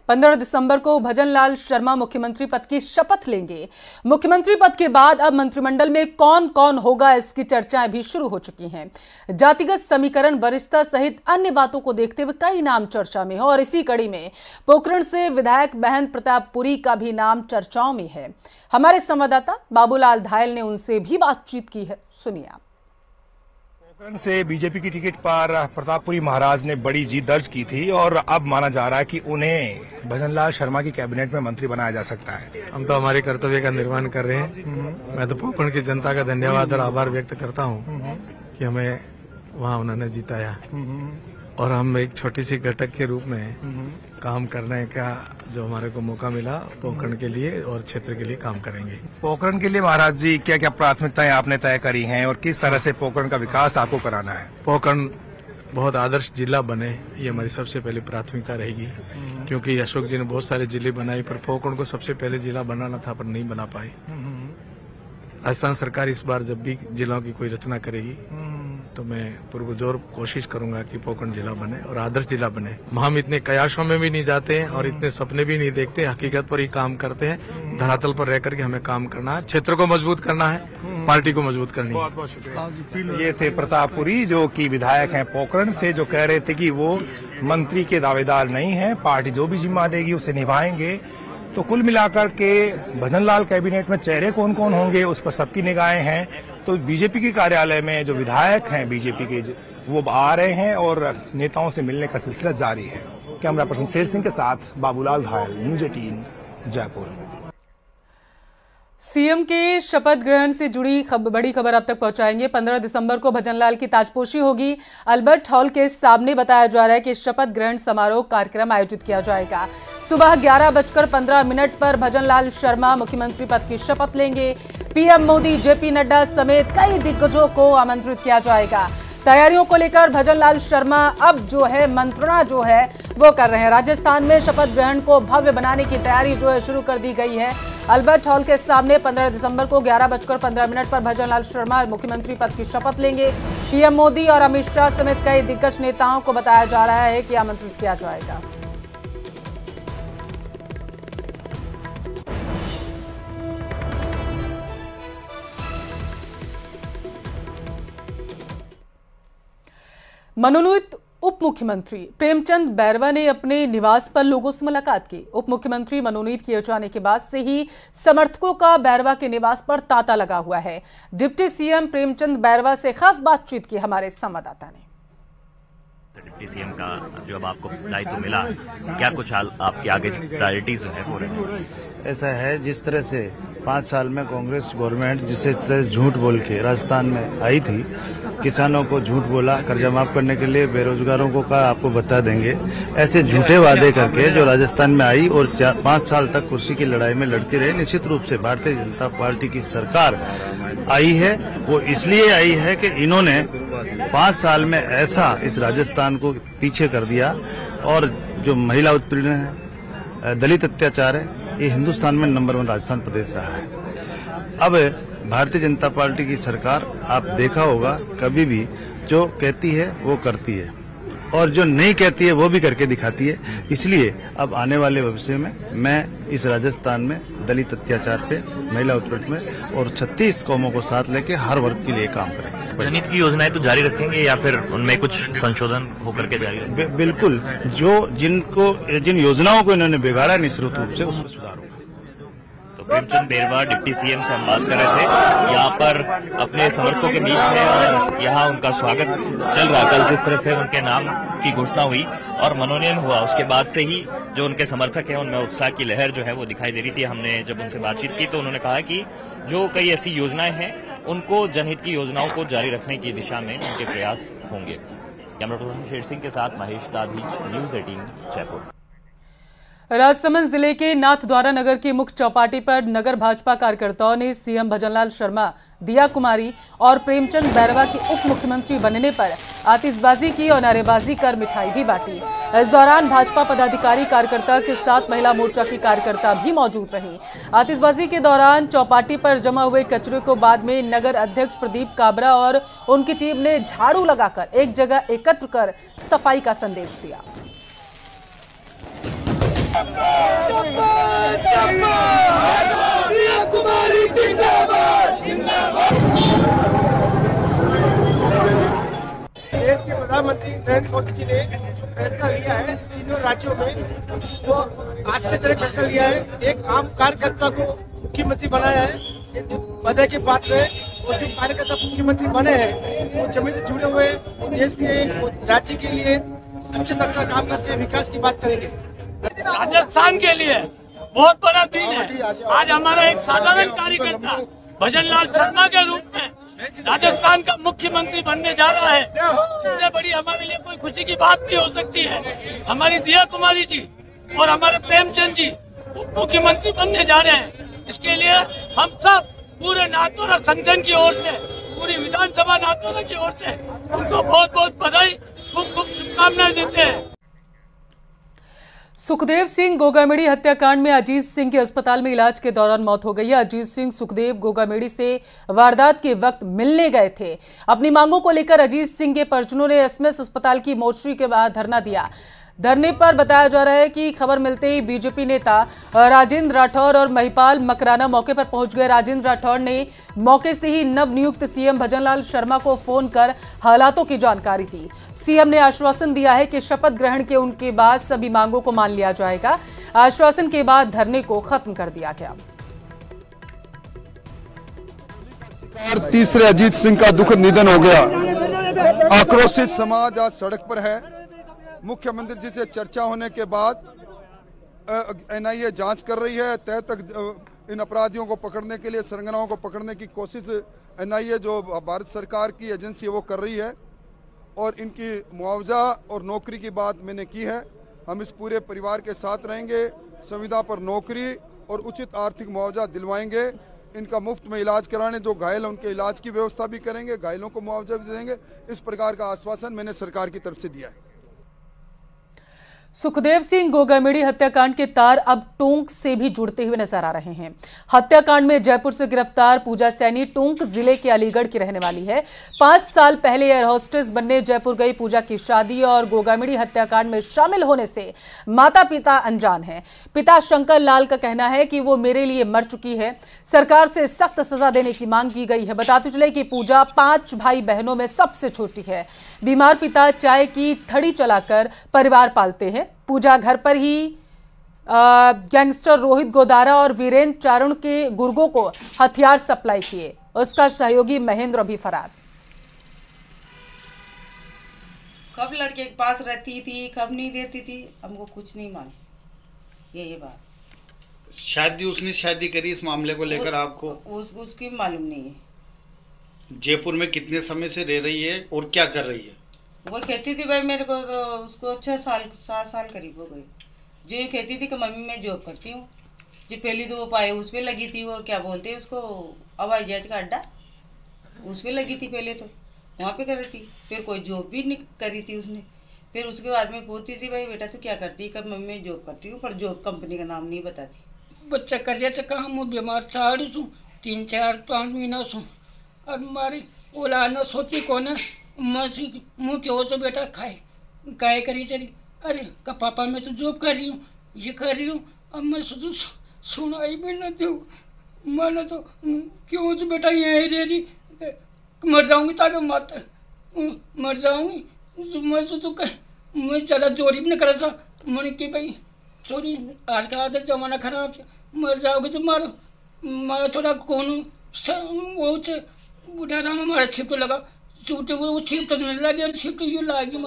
15 दिसंबर को भजनलाल शर्मा मुख्यमंत्री पद की शपथ लेंगे। मुख्यमंत्री पद के बाद अब मंत्रिमंडल में कौन कौन होगा, इसकी चर्चाएं भी शुरू हो चुकी हैं। जातिगत समीकरण, वरिष्ठता सहित अन्य बातों को देखते हुए कई नाम चर्चा में हैं और इसी कड़ी में पोखरण से विधायक महंत प्रतापपुरी का भी नाम चर्चाओं में है। हमारे संवाददाता बाबूलाल धायल ने उनसे भी बातचीत की है, सुनिए आप। पोखरण से बीजेपी की टिकट पर प्रतापपुरी महाराज ने बड़ी जीत दर्ज की थी और अब माना जा रहा है कि उन्हें भजनलाल शर्मा की कैबिनेट में मंत्री बनाया जा सकता है। हम तो हमारे कर्तव्य का निर्वहन कर रहे हैं। मैं तो पोखरण की जनता का धन्यवाद और आभार व्यक्त करता हूं कि हमें वहां उन्होंने जिताया और हम एक छोटी सी घटक के रूप में काम करने का जो हमारे को मौका मिला पोखरण के लिए और क्षेत्र के लिए काम करेंगे। पोखरण के लिए महाराज जी क्या क्या प्राथमिकताएं आपने तय करी हैं और किस तरह से पोखरण का विकास आपको कराना है? पोखरण बहुत आदर्श जिला बने, ये हमारी सबसे पहली प्राथमिकता रहेगी, क्योंकि अशोक जी ने बहुत सारे जिले बनाए पर पोखरण को सबसे पहले जिला बनाना था पर नहीं बना पाए। राजस्थान सरकार इस बार जब भी जिलों की कोई रचना करेगी तो मैं पुरजोर कोशिश करूंगा कि पोखरण जिला बने और आदर्श जिला बने। हम इतने कयासों में भी नहीं जाते हैं और इतने सपने भी नहीं देखते, हकीकत पर ही काम करते हैं। धरातल पर रहकर के हमें काम करना है, क्षेत्र को मजबूत करना है, पार्टी को मजबूत करनी है। ये थे प्रतापपुरी जो कि विधायक हैं पोखरण से, जो कह रहे थे कि वो मंत्री के दावेदार नहीं है, पार्टी जो भी जिम्मा देगी उसे निभाएंगे। तो कुल मिलाकर के भजनलाल कैबिनेट में चेहरे कौन कौन होंगे उस पर सबकी निगाहें हैं। तो बीजेपी के कार्यालय में जो विधायक हैं बीजेपी के वो आ रहे हैं और नेताओं से मिलने का सिलसिला जारी है। कैमरा पर्सन शेर सिंह के साथ बाबूलाल धायल, न्यूज़ 18 जयपुर। सीएम के शपथ ग्रहण से जुड़ी बड़ी खबर अब तक पहुंचाएंगे। 15 दिसंबर को भजनलाल की ताजपोशी होगी। अल्बर्ट हॉल के सामने बताया जा रहा है कि शपथ ग्रहण समारोह कार्यक्रम आयोजित किया जाएगा। सुबह 11:15 पर भजनलाल शर्मा मुख्यमंत्री पद की शपथ लेंगे। पीएम मोदी, जेपी नड्डा समेत कई दिग्गजों को आमंत्रित किया जाएगा। तैयारियों को लेकर भजनलाल शर्मा अब जो है मंत्रणा जो है वो कर रहे हैं। राजस्थान में शपथ ग्रहण को भव्य बनाने की तैयारी जो है शुरू कर दी गई है। अल्बर्ट हॉल के सामने 15 दिसंबर को 11:15 पर भजनलाल शर्मा मुख्यमंत्री पद की शपथ लेंगे। पीएम मोदी और अमित शाह समेत कई दिग्गज नेताओं को बताया जा रहा है कि आमंत्रित किया जाएगा। मनोनीत उप मुख्यमंत्री प्रेमचंद बैरवा ने अपने निवास पर लोगों से मुलाकात की। उप मुख्यमंत्री मनोनीत किए जाने के बाद से ही समर्थकों का बैरवा के निवास पर तांता लगा हुआ है। डिप्टी सीएम प्रेमचंद बैरवा से खास बातचीत की हमारे संवाददाता ने। डिप्टी सीएम का जो अब आपको दायित्व मिला, क्या कुछ आपके आगे प्रायोरिटीज जो है वो रहेंगी? ऐसा है, जिस तरह से 5 साल में कांग्रेस गवर्नमेंट जिस तरह झूठ बोल के राजस्थान में आई थी, किसानों को झूठ बोला कर्जा माफ करने के लिए, बेरोजगारों को कहा आपको बता देंगे, ऐसे झूठे वादे करके जो राजस्थान में आई और 5 साल तक कुर्सी की लड़ाई में लड़ती रही। निश्चित रूप से भारतीय जनता पार्टी की सरकार आई है, वो इसलिए आई है कि इन्होंने 5 साल में ऐसा इस राजस्थान को पीछे कर दिया और जो महिला उत्पीड़न है, दलित अत्याचार है, ये हिंदुस्तान में नंबर 1 राजस्थान प्रदेश रहा है। अब भारतीय जनता पार्टी की सरकार, आप देखा होगा, कभी भी जो कहती है वो करती है और जो नहीं कहती है वो भी करके दिखाती है। इसलिए अब आने वाले भविष्य में मैं इस राजस्थान में दलित अत्याचार पे, महिला उत्पीड़न में और 36 कौमों को साथ लेके हर वर्ग के लिए काम करेंगे। जनहित की योजनाएं तो जारी रखेंगे या फिर उनमें कुछ संशोधन होकर के जारी रखेंगे? बिल्कुल, जिन योजनाओं को इन्होंने बिगाड़ा निश्चित रूप से उसको सुधार होगा। प्रेमचंद बैरवा डिप्टी सीएम से हम बात कर रहे थे, यहाँ पर अपने समर्थकों के बीच है और यहाँ उनका स्वागत चल रहा। कल जिस तरह से उनके नाम की घोषणा हुई और मनोनयन हुआ, उसके बाद से ही जो उनके समर्थक हैं उनमें उत्साह की लहर जो है वो दिखाई दे रही थी। हमने जब उनसे बातचीत की तो उन्होंने कहा कि जो कई ऐसी योजनाएं हैं उनको, जनहित की योजनाओं को जारी रखने की दिशा में उनके प्रयास होंगे। कैमरा पर्सन शेर सिंह के साथ महेश दाधीच, न्यूज़ 18 जयपुर। राजसमंद जिले के नाथद्वारा नगर की मुख्य चौपाटी पर नगर भाजपा कार्यकर्ताओं ने सीएम भजनलाल शर्मा, दिया कुमारी और प्रेमचंद बैरवा के उप मुख्यमंत्री बनने पर आतिशबाजी की और नारेबाजी कर मिठाई भी बांटी। इस दौरान भाजपा पदाधिकारी कार्यकर्ता के साथ महिला मोर्चा की कार्यकर्ता भी मौजूद रही। आतिशबाजी के दौरान चौपाटी पर जमा हुए कचरे को बाद में नगर अध्यक्ष प्रदीप काबरा और उनकी टीम ने झाड़ू लगाकर एक जगह एकत्र कर सफाई का संदेश दिया। देश के प्रधानमंत्री नरेंद्र मोदी जी ने जो फैसला लिया है तीनों राज्यों में, वो आश्चर्यजनक फैसला लिया है। एक आम कार्यकर्ता को मुख्यमंत्री बनाया है, बधाई की बात है। और जो कार्यकर्ता मुख्यमंत्री बने हैं वो जमीन से जुड़े हुए, वो देश के, वो राज्य के लिए अच्छे से अच्छा काम करके विकास की बात करेंगे। राजस्थान के लिए बहुत बड़ा दिन है। आज हमारा एक साधारण कार्यकर्ता भजन लाल शर्मा के रूप में राजस्थान का मुख्यमंत्री बनने जा रहा है। इससे बड़ी हमारे लिए कोई खुशी की बात नहीं हो सकती है। हमारी दिया कुमारी जी और हमारे प्रेमचंद जी उप मुख्यमंत्री बनने जा रहे हैं। इसके लिए हम सब पूरे नाथद्वारा संगठन की ओर से, पूरी विधानसभा नाथद्वारा की ओर से उनको बहुत बहुत बधाई, खूब खूब शुभकामनाएं देते हैं। सुखदेव सिंह गोगामेड़ी हत्याकांड में अजीत सिंह के अस्पताल में इलाज के दौरान मौत हो गई है। अजीत सिंह सुखदेव गोगामेड़ी से वारदात के वक्त मिलने गए थे। अपनी मांगों को लेकर अजीत सिंह के परिजनों ने एसएमएस अस्पताल की मोर्चरी के बाद धरना दिया। धरने पर बताया जा रहा है कि खबर मिलते ही बीजेपी नेता राजेंद्र राठौर और महिपाल मकराना मौके पर पहुंच गए। राजेंद्र राठौर ने मौके से ही नवनियुक्त सीएम भजनलाल शर्मा को फोन कर हालातों की जानकारी दी। सीएम ने आश्वासन दिया है कि शपथ ग्रहण के उनके बाद सभी मांगों को मान लिया जाएगा। आश्वासन के बाद धरने को खत्म कर दिया गया। तीसरे अजीत सिंह का दुखद निधन हो गया। आक्रोशित समाज आज सड़क पर है। मुख्यमंत्री जी से चर्चा होने के बाद एनआईए जांच कर रही है। तय तक इन अपराधियों को पकड़ने के लिए, सरगनाओं को पकड़ने की कोशिश एनआईए जो भारत सरकार की एजेंसी है वो कर रही है। और इनकी मुआवजा और नौकरी की बात मैंने की है। हम इस पूरे परिवार के साथ रहेंगे। संविदा पर नौकरी और उचित आर्थिक मुआवजा दिलवाएंगे। इनका मुफ्त में इलाज कराने, जो घायल हैं उनके इलाज की व्यवस्था भी करेंगे, घायलों को मुआवजा भी देंगे। इस प्रकार का आश्वासन मैंने सरकार की तरफ से दिया है। सुखदेव सिंह गोगामेड़ी हत्याकांड के तार अब टोंक से भी जुड़ते हुए नजर आ रहे हैं। हत्याकांड में जयपुर से गिरफ्तार पूजा सैनी टोंक जिले के अलीगढ़ की रहने वाली है। 5 साल पहले एयर होस्टेस बनने जयपुर गई पूजा की शादी और गोगामेड़ी हत्याकांड में शामिल होने से माता पिता अनजान हैं। पिता शंकर लाल का कहना है कि वो मेरे लिए मर चुकी है। सरकार से सख्त सजा देने की मांग की गई है। बताते चले कि पूजा 5 भाई बहनों में सबसे छोटी है। बीमार पिता चाय की थड़ी चलाकर परिवार पालते हैं। पूजा घर पर ही गैंगस्टर रोहित गोदारा और वीरेंद्र चारण के गुर्गों को हथियार सप्लाई किए। उसका सहयोगी महेंद्र भी फरार। कब लड़के के पास रहती थी, कब नहीं रहती थी, हमको कुछ नहीं मालूम। ये बात शादी उसने शादी करी, इस मामले को लेकर आपको उसकी मालूम नहीं है। जयपुर में कितने समय से रह रही है और क्या कर रही है? वो कहती थी भाई मेरे को तो उसको 7 साल करीब हो गए। जो ये कहती थी कि मम्मी मैं जॉब करती हूँ। जो पहली तो वो पाए उस पर लगी थी, वो क्या बोलते हैं उसको, हवाई जहाज का अड्डा, उस पर लगी थी पहले तो, वहाँ पे कर रही थी। फिर कोई जॉब भी नहीं करी थी उसने। फिर उसके बाद में पूछती थी भाई बेटा तू क्या करती है, कब मम्मी मैं जॉब करती हूँ, पर जॉब कंपनी का नाम नहीं बताती। बच्चा कर रहे थे काम, वो बीमार साड़ी सू 3-4-5 महीना सू और हमारी ओला सोची कौन है मुँह के हो तो बेटा खाए करी चली। अरे का पापा मैं तो जॉब कर रही हूँ, ये कर रही हूँ, अब मैं सुनाई भी न दूँ। मैंने तो क्यों तो बेटा यहीं रह रही, मर जाऊंगी ताकि मत मर जाऊंगी। मैं ज़्यादा चोरी भी नहीं करा था। मैंने कि भाई चोरी आज का आदत जमाना खराब है, मर जाओगे तो मारो थोड़ा कौन वो बुढ़ा राम हमारा छिप लगा, वो छिप तो नहीं लगे, छिप तो यूँ लागी।